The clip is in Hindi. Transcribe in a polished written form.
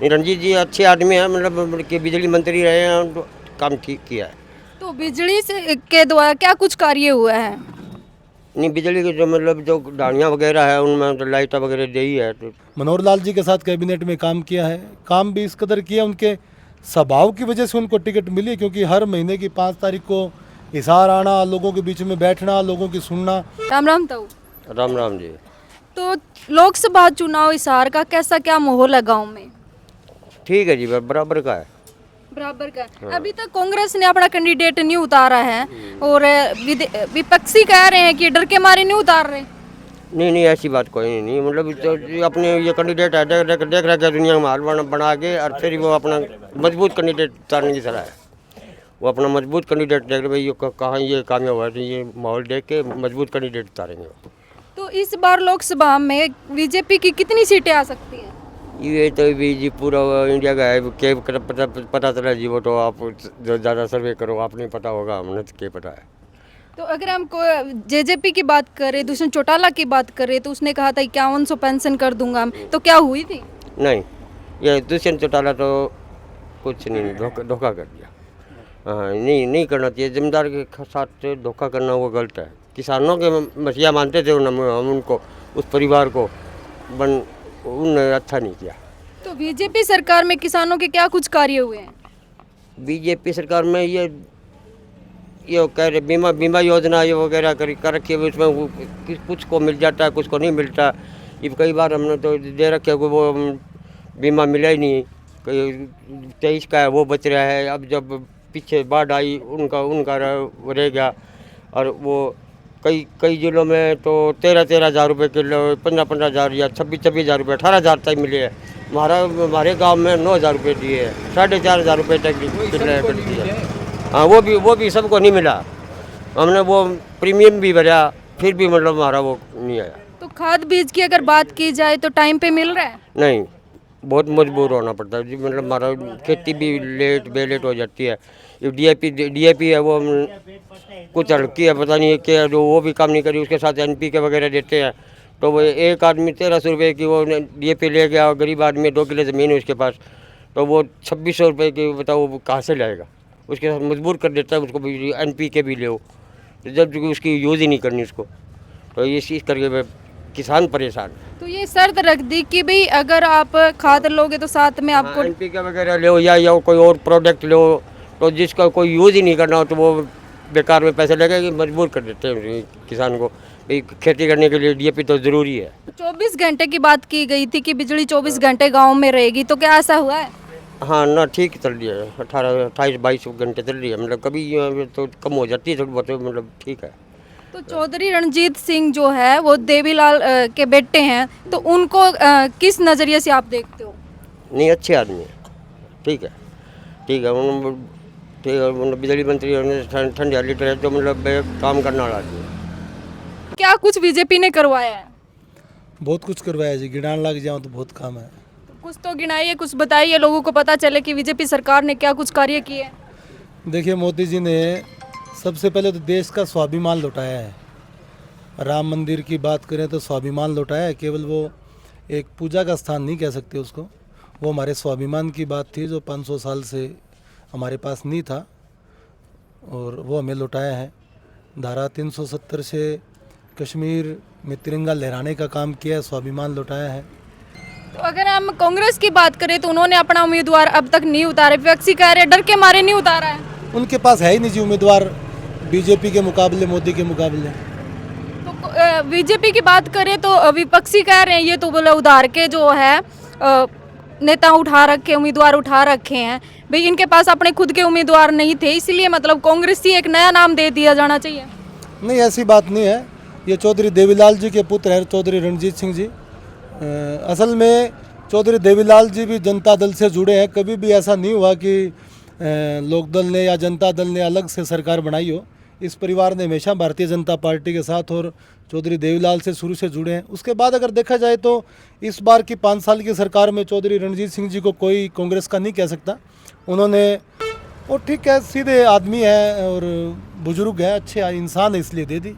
रणजीत जी अच्छे आदमी हैं, मतलब कि बिजली मंत्री रहे हैं, तो काम ठीक किया है। तो बिजली से के द्वारा क्या कुछ कार्य हुआ है? नहीं, बिजली के जो मतलब जो डालियाँ वगैरह है उनमें तो लाइट वगैरह दी है, तो मनोहर लाल जी के साथ कैबिनेट में काम किया है। काम भी इस कदर किया, उनके स्वभाव की वजह से उनको टिकट मिली, क्योंकि हर महीने की 5 तारीख को हिसार आना, लोगों के बीच में बैठना, लोगों की सुनना। राम राम ताऊ। राम राम जी। तो लोकसभा चुनाव हिसार का कैसा क्या माहौल है गांव में? ठीक है जी, बराबर का है। बराबर का। अभी तक कांग्रेस ने अपना कैंडिडेट नहीं उतारा है और विपक्षी कह रहे हैं कि डर के मारे नहीं उतार रहे। नहीं नहीं, ऐसी बात कोई नहीं, मतलब तो ये अपने ये कैंडिडेट है, देख रहा है दुनिया में हाल बना के, और फिर वो अपना मजबूत कैंडिडेट उतारने की सलाह है। वो अपना मजबूत कैंडिडेट देख रहे भाई, ये कहाँ ये कामयाब हुआ, तो ये माहौल देख के मजबूत कैंडिडेट उतारेंगे। तो इस बार लोकसभा में बीजेपी की कितनी सीटें आ सकती हैं? ये तो भी जी पूरा इंडिया का है, के पता चला जी, वो तो आप जो ज़्यादा सर्वे करो, आप नहीं पता होगा, हमने तो क्या पता है। तो अगर हम को जेजेपी की बात करें, दुष्यंत चौटाला की बात करें, तो उसने कहा था 5100 पेंशन कर दूंगा, तो क्या हुई थी? नहीं, ये दुष्यंत चौटाला तो कुछ नहीं, धोखा कर दिया। हाँ, नहीं करना चाहिए, जिम्मेदार के साथ धोखा करना वो गलत है। किसानों के मसीहा मानते थे हम उनको, उस परिवार को, उन्होंने अच्छा नहीं किया। तो बीजेपी सरकार में किसानों के क्या कुछ कार्य हुए हैं? बीजेपी सरकार में ये कह रहे बीमा योजना ये वगैरह कर रखी है, उसमें वो कुछ को मिल जाता है, कुछ को नहीं मिलता। ये कई बार हमने तो दे रखे है, वो बीमा मिला ही नहीं। 23 का है वो बच रहा है, अब जब पीछे बाढ़ आई उनका रह गया। और वो कई जिलों में तो 13,000 हज़ार रुपये किलो, 15,000 हज़ार या 26,000 हज़ार रुपये, 18,000 तक मिले हैं। हमारे गांव में 9,000 रुपये दिए हैं, 4,500 रुपये तक दिए। हाँ, वो भी सबको नहीं मिला। हमने वो प्रीमियम भी भरा, फिर भी मतलब हमारा वो नहीं आया। तो खाद बीज की अगर बात की जाए तो टाइम पे मिल रहा है? नहीं, बहुत मजबूर होना पड़ता है जी, मतलब हमारा खेती भी बेलेट हो जाती है। ये डीएपी है, वो कुछ हल्की है, पता नहीं क्या, जो वो भी काम नहीं करी, उसके साथ NPK वगैरह देते हैं। तो वो एक आदमी 1300 रुपये की वो डीएपी ले गया, और गरीब आदमी 2 किलो ज़मीन है उसके पास, तो वो 2600 रुपये की बताओ वो कहाँ से लाएगा। उसके साथ मजबूर कर देता है उसको भी, NPK भी ले, जब उसकी यूज़ ही नहीं करनी उसको। तो ये चीज़ करके किसान परेशान। तो ये शर्त रख दी कि भाई अगर आप खाद लोगे तो साथ में आपको NPK वगैरह लो, या कोई और प्रोडक्ट लो, तो जिसका कोई यूज़ ही नहीं करना हो तो वो बेकार में पैसे लगे, मजबूर कर देते हैं किसान को। भाई खेती करने के लिए डीएपी तो ज़रूरी है। 24 घंटे की बात की गई थी कि बिजली 24 घंटे गांव में रहेगी, तो क्या ऐसा हुआ है? हाँ ना, ठीक चल रही है, 18, 28, 22 घंटे चल रही है, मतलब कभी तो कम हो जाती है थोड़ी बहुत, मतलब ठीक है। तो चौधरी रणजीत सिंह जो है वो देवीलाल के बेटे हैं, तो उनको किस नज़रिए से आप देखते हो? नहीं, अच्छे आदमी है, ठीक है, ठीक है, ठीक है, मतलब बिजली मंत्री ठंडे लीटर है, तो मतलब काम करने वाला आदमी है। क्या कुछ बीजेपी ने करवाया है? बहुत कुछ करवाया जी, गिनान लग जाऊँ तो बहुत काम है। कुछ तो गिनाइए, कुछ बताइए, लोगों को पता चले कि बीजेपी सरकार ने क्या कुछ कार्य किए। देखिए, मोदी जी ने सबसे पहले तो देश का स्वाभिमान लौटाया है। राम मंदिर की बात करें तो स्वाभिमान लौटाया है, केवल वो एक पूजा का स्थान नहीं कह सकते उसको, वो हमारे स्वाभिमान की बात थी जो 500 साल से हमारे पास नहीं था, और वो हमें लौटाया है। धारा 370 से कश्मीर में तिरंगा लहराने का काम किया है, स्वाभिमान लौटाया है। तो अगर हम कांग्रेस की बात करें तो उन्होंने अपना उम्मीदवार अब तक नहीं उतारे, विपक्षी कह रहे डर के मारे नहीं उतारा है। उनके पास है ही नहीं जी उम्मीदवार, बीजेपी के मुकाबले, मोदी के मुकाबले। तो बीजेपी की बात करें तो विपक्षी कह रहे हैं ये तो बोले उधार के जो है नेता उठा रखे, उम्मीदवार उठा रखे हैं, भाई इनके पास अपने खुद के उम्मीदवार नहीं थे, इसलिए मतलब कांग्रेस ही एक नया नाम दे दिया जाना चाहिए। नहीं, ऐसी बात नहीं है। ये चौधरी देवीलाल जी के पुत्र हैं, चौधरी रणजीत सिंह जी। असल में चौधरी देवीलाल जी भी जनता दल से जुड़े हैं। कभी भी ऐसा नहीं हुआ कि लोकदल ने या जनता दल ने अलग से सरकार बनाई हो। इस परिवार ने हमेशा भारतीय जनता पार्टी के साथ और चौधरी देवीलाल से शुरू से जुड़े हैं। उसके बाद अगर देखा जाए तो इस बार की 5 साल की सरकार में चौधरी रणजीत सिंह जी को कोई कांग्रेस का नहीं कह सकता। उन्होंने, वो ठीक है, सीधे आदमी है और बुजुर्ग है, अच्छे इंसान है, इसलिए दे दी।